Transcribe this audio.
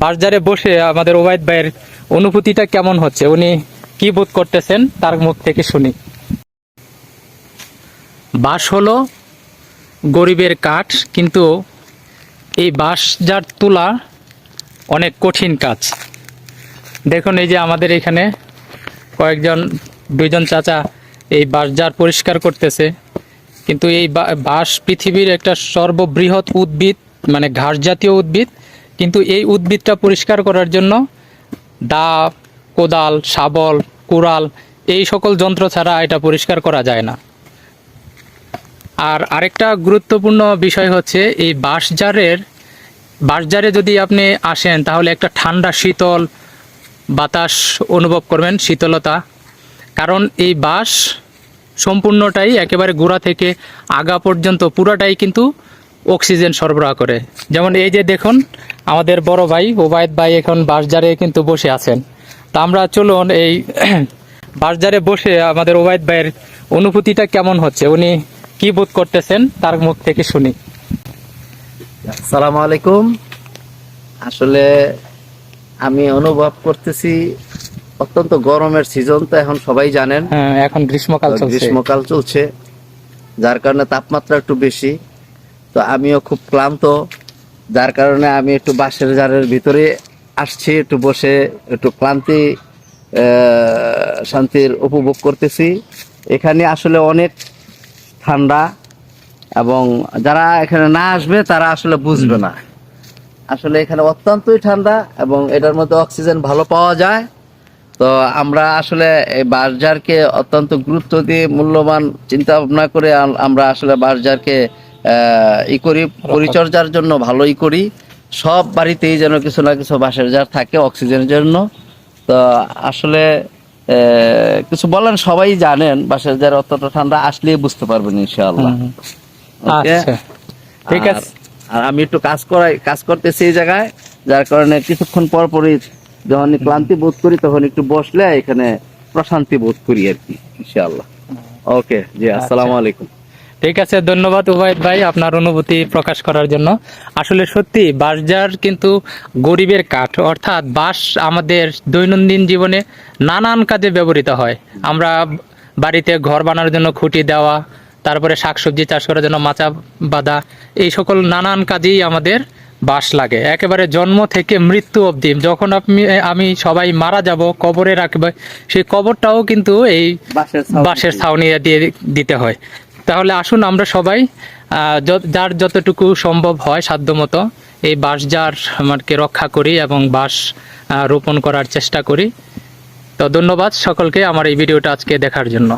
বাসজারে বসে আমাদের ওবায়দ ভাইয়ের অনুভূতিটা কেমন হচ্ছে, উনি কি বোধ করতেছেন তার মুখ থেকে শুনি। বাঁশ হলো গরিবের কাঠ, কিন্তু এই বাঁশজার তোলা অনেক কঠিন কাজ। দেখুন, এই যে আমাদের এখানে দুইজন চাচা এই বাঁশজার পরিষ্কার করতেছে। কিন্তু এই বাঁশ পৃথিবীর একটা সর্ববৃহৎ উদ্ভিদ, মানে ঘাস জাতীয় উদ্ভিদ। কিন্তু এই উদ্ভিদটা পরিষ্কার করার জন্য দা, কোদাল, শাবল, কুড়াল এই সকল যন্ত্র ছাড়া এটা পরিষ্কার করা যায় না। আর আরেকটা গুরুত্বপূর্ণ বিষয় হচ্ছে, এই বাঁশজারে যদি আপনি আসেন তাহলে একটা ঠান্ডা শীতল বাতাস অনুভব করবেন, শীতলতা। কারণ এই বাঁশ সম্পূর্ণটাই একেবারে গোড়া থেকে আগা পর্যন্ত পুরাটাই কিন্তু অক্সিজেন সরবরাহ করে। যেমন এই যে দেখুন, আমাদের বড় ভাই ওবায়দ ভাই এখন বাঁশজারে কিন্তু বসে আছেন। তা আমরা চলুন এই বাঁশজারে বসে আমাদের ওবায়দ ভাইয়ের অনুভূতিটা কেমন হচ্ছে, উনি কি বোধ করতেছেন তার মুখ থেকে শুনি। আসসালামু আলাইকুম। আসলে আমি অনুভব করতেছি, অত্যন্ত গরমের সিজন তো এখন সবাই জানেন। হ্যাঁ, এখন গ্রীষ্মকাল চলছে, যার কারণে তাপমাত্রা একটু বেশি। তো আমিও খুব ক্লান্ত, যার কারণে আমি একটু বাঁশের জারের ভিতরে আসছি, একটু বসে একটু ক্লান্তি শান্তির উপভোগ করতেছি। এখানে আসলে অনেক ঠান্ডা, এবং যারা এখানে না আসবে তারা আসলে বুঝবে না। আসলে এখানে অত্যন্তই ঠান্ডা এবং এটার মধ্যে অক্সিজেন ভালো পাওয়া যায়। তো আমরা আসলে এই বাঁশজারকে অত্যন্ত গুরুত্ব দিয়ে, মূল্যবান চিন্তা ভাবনা করে আমরা আসলে বাঁশজারকে পরিচর্যার জন্য ভালোই করি। সব বাড়িতেই যেন কিছু না কিছু বাঁশের জার থাকে অক্সিজেনের জন্য। তো আসলে কিছু বলেন, সবাই জানেন বাঁশের জার অতটা ঠান্ডা, আসলেই বুঝতে পারবেন ইনশাআল্লাহ। আচ্ছা, ঠিক আছে। আর আমি একটু কাজ করতেছি এই জায়গায়, যার কারণে কিছুক্ষণ পর পরই যখন ক্লান্তি বোধ করি তখন একটু বসলে এখানে প্রশান্তি বোধ করি আর কি, ইনশাআল্লাহ। ওকে জি, আসসালামু আলাইকুম। ঠিক আছে, ধন্যবাদ ওবায়দ ভাই আপনার অনুভূতি প্রকাশ করার জন্য। আসলে সত্যি বাঁশজার কিন্তু গরিবের কাঠ, অর্থাৎ বাঁশ আমাদের দৈনন্দিন জীবনে নানান কাজে ব্যবহৃত হয়। আমরা বাড়িতে ঘর বানানোর জন্য খুঁটি দেওয়া, তারপরে শাকসবজি চাষ করার জন্য মাচা বাঁধা, এই সকল নানান কাজেই আমাদের বাঁশ লাগে। একেবারে জন্ম থেকে মৃত্যু অবধি, যখন আমি সবাই মারা যাব, কবরে রাখবে, সেই কবরটাও কিন্তু এই বাঁশের ছাউনি দিয়ে দিতে হয়। তাহলে আসুন আমরা সবাই যার যতটুকু সম্ভব হয় সাধ্যমতো এই বাঁশজার আমাকে রক্ষা করি এবং বাঁশ রোপণ করার চেষ্টা করি। তো ধন্যবাদ সকলকে আমার এই ভিডিওটা আজকে দেখার জন্য।